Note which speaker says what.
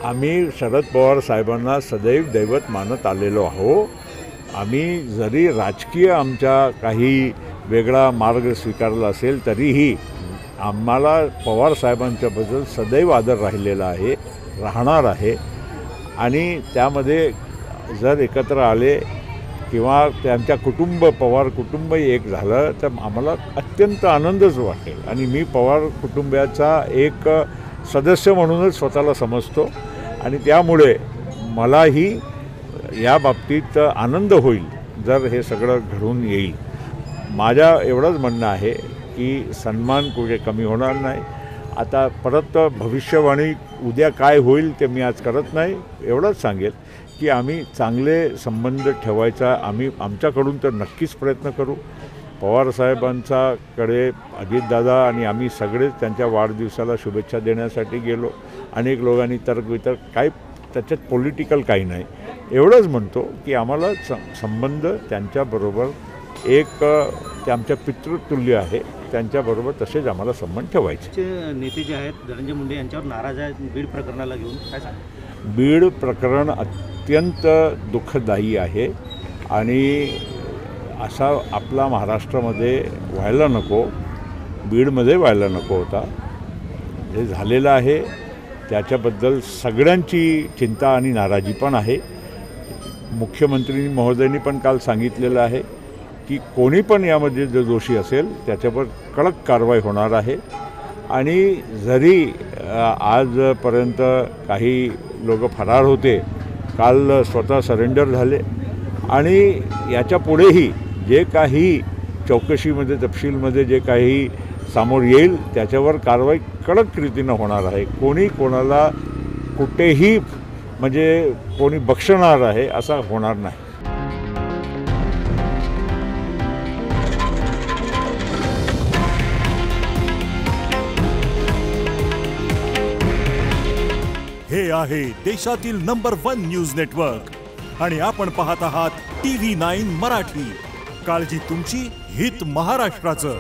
Speaker 1: आम्ही शरद पवार साहेबांना सदैव दैवत मानत आलेलो आहो। आम्ही जरी राजकीय आमच्या काही वेगळा मार्ग स्वीकारला असेल तरीही आम्हाला पवार साहेबांच्याबद्दल सदैव आदर राहिलेला आहे, राहणार आहे। आणि त्यामध्ये जर एकत्र आले किंवा त्यांच्या पवार कुटुंब एक झालं तर आम्हाला अत्यंत आनंदच वाटेल। आणि मी पवार कुटुंबाचा एक सदस्य म्हणूनच स्वतःला समजतो आणि त्यामुळे मलाही या बाबतीत आनंद होईल जर हे सगळं घडून येईल। माझ्या एवढंच म्हणणं आहे की सन्मान कुठे कमी होणार नाही। आता परत भविष्यवाणी उद्या काय होईल ते मी आज करत नाही, एवढंच सांगेल की आम्ही चांगले संबंध ठेवायचा आमच्याकडून तर नक्कीच प्रयत्न करू। पवारसाहेबांच्याकडे अजितदादा आणि आम्ही सगळेच त्यांच्या वाढदिवसाला शुभेच्छा देण्यासाठी गेलो। अनेक लोकांनी तर्कवितर्क, काही त्याच्यात पॉलिटिकल काही नाही। एवढंच म्हणतो की आम्हाला संबंध त्यांच्याबरोबर ते आमच्या पितृतुल्य आहे, त्यांच्याबरोबर तसेच आम्हाला संबंध ठेवायचे।
Speaker 2: नेते जे आहेत धनंजय मुंडे यांच्यावर नाराज आहेत बीड प्रकरणाला घेऊन, काय सांगा?
Speaker 1: बीड प्रकरण अत्यंत दुःखदायी आहे आणि असा आपला महाराष्ट्रामध्ये व्हायला नको, बीडमध्ये व्हायला नको होता। जे झालेलं आहे त्याच्याबद्दल सगळ्यांची चिंता आणि नाराजी पण आहे। मुख्यमंत्री महोदयांनी पण काल सांगितलेलं आहे की कोणी पण यामध्ये जो दोषी असेल त्याच्यावर कडक कारवाई होणार आहे। आणि जरी आजपर्यंत काही लोक फरार होते, काल स्वतः सरेंडर झाले आणि याच्या पुढेही जे काही चौकशीमध्ये तपशीलमध्ये जे काही समोर येईल त्याच्यावर कारवाई कडक रीतीनं होणार आहे। कोणी कोणाला कुठेही म्हणजे कोणी बक्षणार आहे असा होणार नाही।
Speaker 3: हे आहे देशातील नंबर 1 न्यूज नेटवर्क आणि आपण पाहत आहात TV9 मराठी। काळजी तुमची, हित महाराष्ट्राचं।